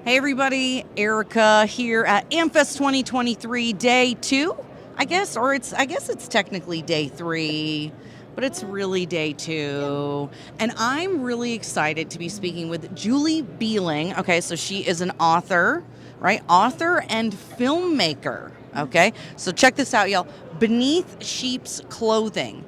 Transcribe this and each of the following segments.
Hey everybody, Erica here at AmFest 2023 Day 2, I guess it's technically Day 3, but it's really Day 2. And I'm really excited to be speaking with Julie Behling. Okay, so she is an author, right? Author and filmmaker. Okay, so check this out, y'all. Beneath Sheep's Clothing.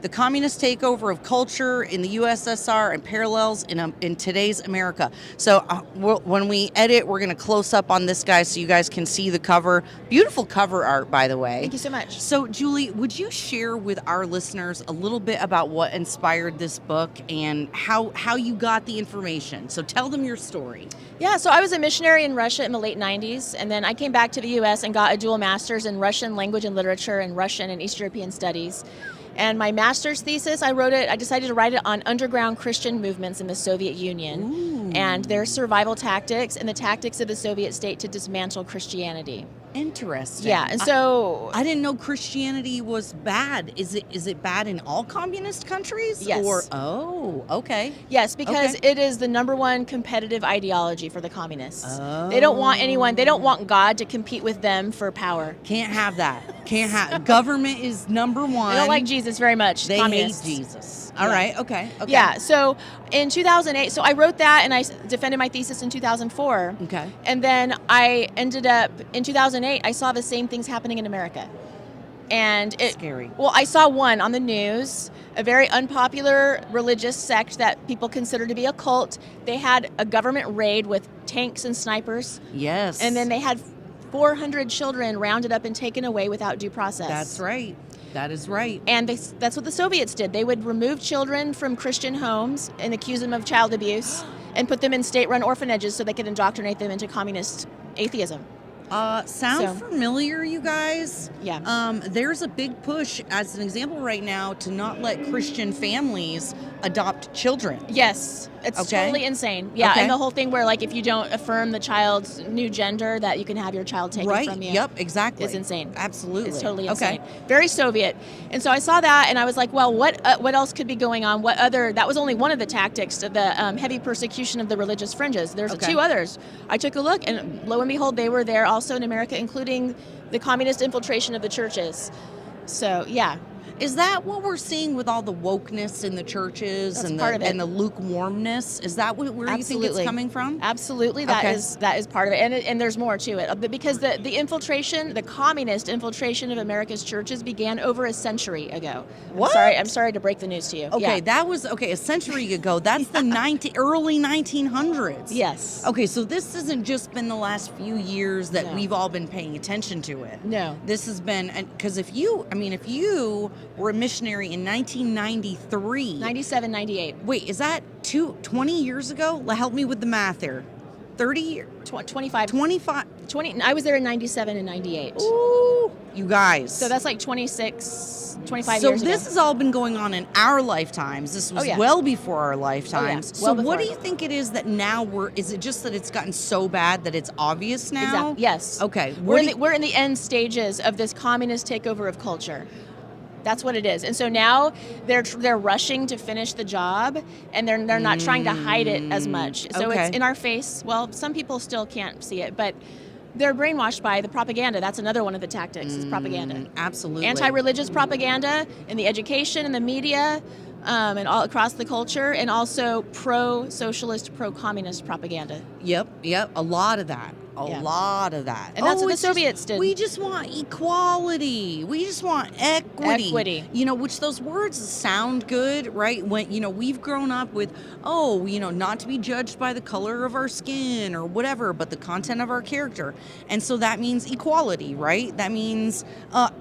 The communist takeover of culture in the USSR and parallels in today's America. So when we edit, we're going to close up on this guy so you guys can see the cover. Beautiful cover art, by the way. Thank you so much. So, Julie, would you share with our listeners a little bit about what inspired this book and how you got the information? So tell them your story. Yeah, so I was a missionary in Russia in the late 90s, and then I came back to the U.S. and got a dual master's in Russian language and literature and Russian and East European studies. And my master's thesis, I decided to write it on underground Christian movements in the Soviet Union. Ooh. And their survival tactics and the tactics of the Soviet state to dismantle Christianity. Interesting. Yeah, and so I didn't know Christianity was bad. Is it bad in all communist countries? Yes. Okay. Yes, because Okay. it is the number one competitive ideology for the communists. Oh. They don't want God to compete with them for power. Can't have that. Can't have. Government is number one. They don't like Jesus very much. They communists. hate Jesus. All right. Okay. Yeah, so in 2008, so I wrote that and I defended my thesis in 2004. Okay. And then I ended up, in 2008, I saw the same things happening in America. And Scary. Well, I saw one on the news, a very unpopular religious sect that people consider to be a cult. They had a government raid with tanks and snipers. Yes. And then they had 400 children rounded up and taken away without due process. That's right. That is right. And that's what the Soviets did. They would remove children from Christian homes and accuse them of child abuse and put them in state-run orphanages so they could indoctrinate them into communist atheism. Sound familiar, you guys? Yeah. There's a big push, as an example right now, to not let Christian families adopt children. Yes. It's Okay. totally insane. Yeah, Okay. and the whole thing where, like, if you don't affirm the child's new gender, that you can have your child taken Right. from you. Yep. Exactly. It's insane. Absolutely. It's totally Okay. insane. Very Soviet. And so I saw that, and I was like, well, what else could be going on? That was only one of the tactics of the heavy persecution of the religious fringes. There's Okay. two others. I took a look, and lo and behold, they were there also in America, including the communist infiltration of the churches. So, yeah. Is that what we're seeing with all the wokeness in the churches That's and part of it. and the lukewarmness? Is that where you think it's Absolutely. coming from? Absolutely, that is part of it, and there's more to it. Because the infiltration, the communist infiltration of America's churches began over a century ago. What? I'm sorry to break the news to you. Okay, Yeah. that was a century ago. That's the early 1900s. Yes. Okay, so this hasn't just been the last few years that No. we've all been paying attention to it. No. This has been, because if you were a missionary in 1993. 97, 98. Wait, is that 20 years ago? Help me with the math there. 30 years? 25. 25. 20. I was there in 97 and 98. Ooh, you guys. So that's like 26, 25 So years ago. this has all been going on in our lifetimes. This was yeah. well before our lifetimes. Well So what before. do you think it is that now is it just that it's gotten so bad that it's obvious now? Exactly. Yes. Okay. We're in the end stages of this communist takeover of culture. That's what it is. And so now they're rushing to finish the job, and they're not trying to hide it as much. So Okay. it's in our face. Well, some people still can't see it, but they're brainwashed by the propaganda. That's another one of the tactics, is propaganda. Absolutely. Anti-religious propaganda in the education and the media, and all across the culture, and also pro-socialist, pro-communist propaganda. Yep. A lot of that. A Yeah. lot of that. And that's what the it's just- Soviets did. We just want equality. We just want equity. Equity. Which those words sound good, right? When, we've grown up with, not to be judged by the color of our skin or whatever, but the content of our character. And so that means equality, right? That means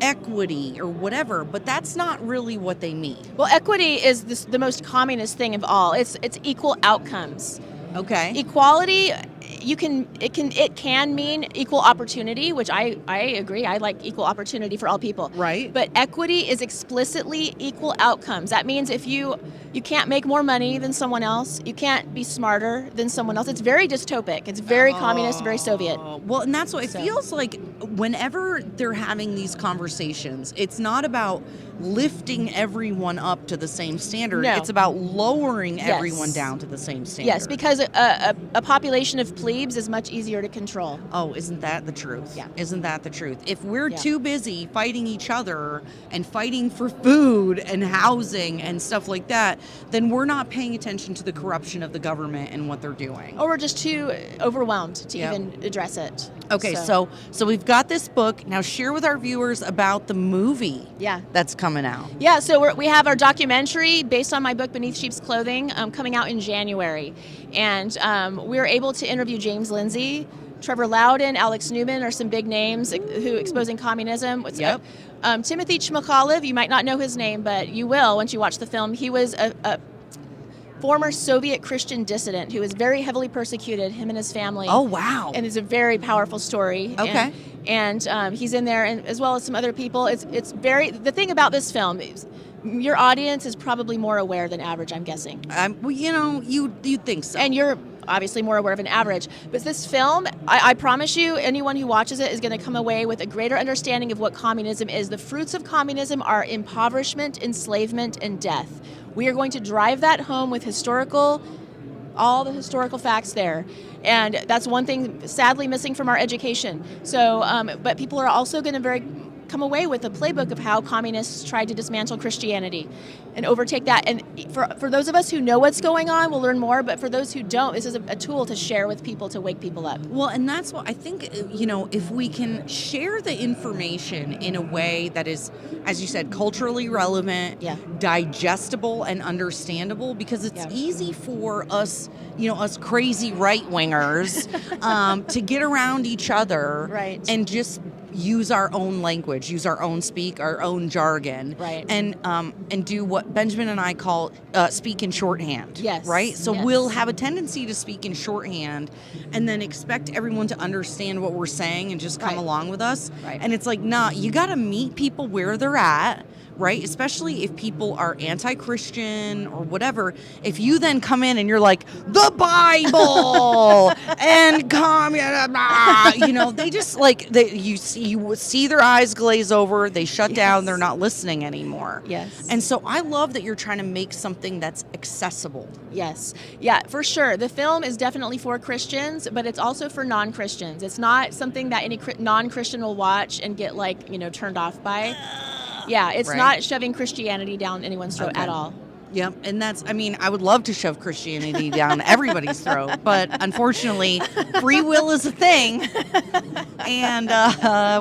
equity or whatever, but that's not really what they mean. Well, equity is the most communist thing of all. It's equal outcomes. Okay. Equality, it can mean equal opportunity, which I agree. I like equal opportunity for all people. Right. But equity is explicitly equal outcomes. That means if you can't make more money than someone else, you can't be smarter than someone else. It's very dystopic. It's very communist, very Soviet. Well, and that's what it feels like whenever they're having these conversations. It's not about lifting everyone up to the same standard. No. It's about lowering Yes. everyone down to the same standard. Yes, because a population of plebes is much easier to control. Oh, isn't that the truth? Yeah. Isn't that the truth? If we're Yeah. too busy fighting each other and fighting for food and housing and stuff like that, then we're not paying attention to the corruption of the government and what they're doing. Or we're just too overwhelmed to Yep. even address it. Okay, so we've got this book. Now share with our viewers about the movie Yeah. that's coming out. Yeah, so we have our documentary based on my book, Beneath Sheep's Clothing, coming out in January. And we were able to interview James Lindsay, Trevor Loudon, Alex Newman are some big names who exposing communism. Yep. Timothy Chmykhalov, you might not know his name, but you will once you watch the film. He was a former Soviet Christian dissident who was very heavily persecuted, him and his family. Oh, wow. And it's a very powerful story. Okay. And he's in there, and as well as some other people. It's very, the thing about this film is your audience is probably more aware than average, I'm guessing. Well, you know, you'd think so. And you're obviously more aware of an average. But this film, I promise you, anyone who watches it is going to come away with a greater understanding of what communism is. The fruits of communism are impoverishment, enslavement, and death. We are going to drive that home with all the historical facts there. And that's one thing sadly missing from our education. So, but people are also going to come away with a playbook of how communists tried to dismantle Christianity and overtake that. And for those of us who know what's going on, we'll learn more. But for those who don't, this is a tool to share with people to wake people up. Well, and that's what I think, you know, if we can share the information in a way that is, as you said, culturally relevant, Yeah. digestible and understandable, because it's Yeah. easy for us, you know, us crazy right-wingers to get around each other Right. and just use our own language, use our own our own jargon, Right. and do what Benjamin and I call speak in shorthand. Yes. Right. So Yes. we'll have a tendency to speak in shorthand, and then expect everyone to understand what we're saying and just come Right. along with us. Right. And it's like, nah, you got to meet people where they're at. Right, especially if people are anti-Christian or whatever. If you then come in and you're like, the Bible and communism, you know, they just like you see their eyes glaze over. They shut down. Yes. They're not listening anymore. Yes. And so I love that you're trying to make something that's accessible. Yes. Yeah, for sure. The film is definitely for Christians, but it's also for non-Christians. It's not something that any non-Christian will watch and get turned off by. Yeah, it's Right. not shoving Christianity down anyone's throat at all. Yep, and that's, I mean, I would love to shove Christianity down everybody's throat, but unfortunately, free will is a thing, and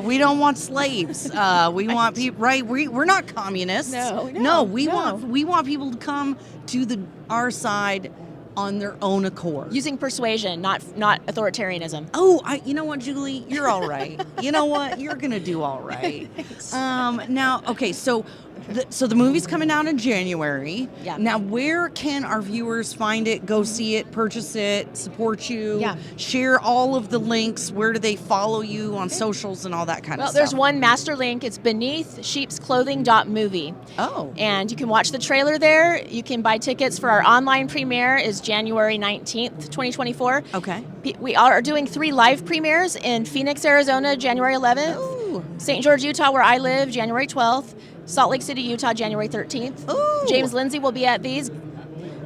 we don't want slaves. We want people, right? We're not communists. No, we want people to come to our side on their own accord. Using persuasion, not authoritarianism. Oh, you know what, Julie? You're all right. You know what? You're going to do all right. Now, okay, so the movie's coming out in January. Yeah. Now, where can our viewers find it, go see it, purchase it, support you? Yeah. Share all of the links. Where do they follow you on socials and all that kind of stuff? Well, there's one master link. It's beneathsheepsclothing.movie. Oh. And you can watch the trailer there. You can buy tickets for our online premiere is January 19th, 2024. Okay. We are doing 3 live premieres in Phoenix, Arizona, January 11th. Ooh. St. George, Utah, where I live, January 12th. Salt Lake City, Utah, January 13th. Ooh. James Lindsay will be at these.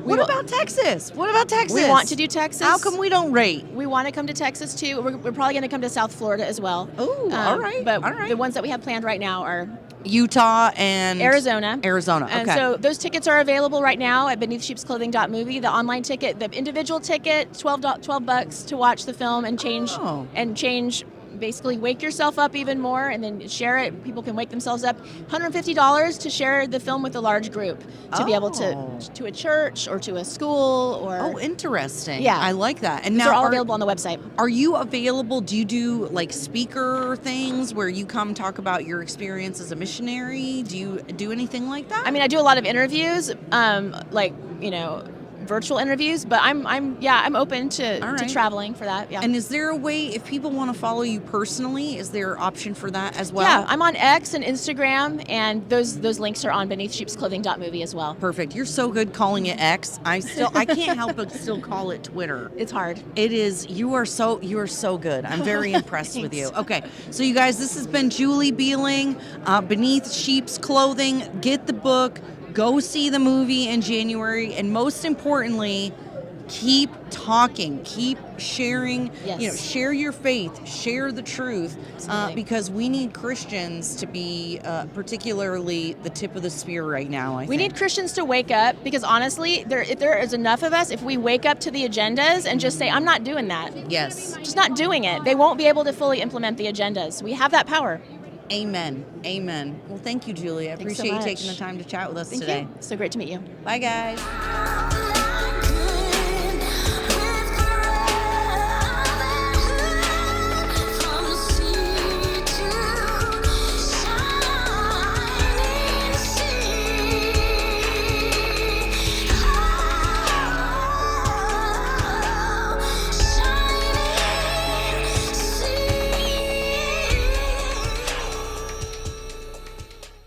What about Texas? What about Texas? We want to do Texas. How come we don't rate? We want to come to Texas too. We're probably going to come to South Florida as well. Ooh, all right. But all right. the ones that we have planned right now are Utah and Arizona. Okay. And so those tickets are available right now at beneathsheepsclothing.movie. The online ticket, the individual ticket, $12 to watch the film and change basically wake yourself up even more and then share it. People can wake themselves up. $150 to share the film with a large group to be able to a church or to a school or. Oh, interesting. Yeah. I like that. And These now are all available on the website. Are you available? Do you do like speaker things where you come talk about your experience as a missionary? Do you do anything like that? I mean, I do a lot of interviews, virtual interviews, but I'm open to traveling for that. Yeah. And is there a way, if people want to follow you personally, is there an option for that as well? Yeah, I'm on X and Instagram, and those links are on beneathsheepsclothing.movie as well. Perfect. You're so good calling it X. I can't help but still call it Twitter. It's hard. It is. You are so good. I'm very impressed with you. Okay, so you guys, this has been Julie Behling, Beneath Sheep's Clothing. Get the book. Go see the movie in January, and most importantly, keep talking, keep sharing, Yes. share your faith, share the truth, Absolutely. because we need Christians to be particularly the tip of the spear right now, I We think. need Christians to wake up because honestly, if there is enough of us, if we wake up to the agendas and just say, I'm not doing that, Yes. just not doing it, they won't be able to fully implement the agendas. We have that power. Amen. Amen. Well, thank you, Julie. I Thanks so appreciate you much. taking the time to chat with us Thank today. you. So great to meet you. Bye, guys.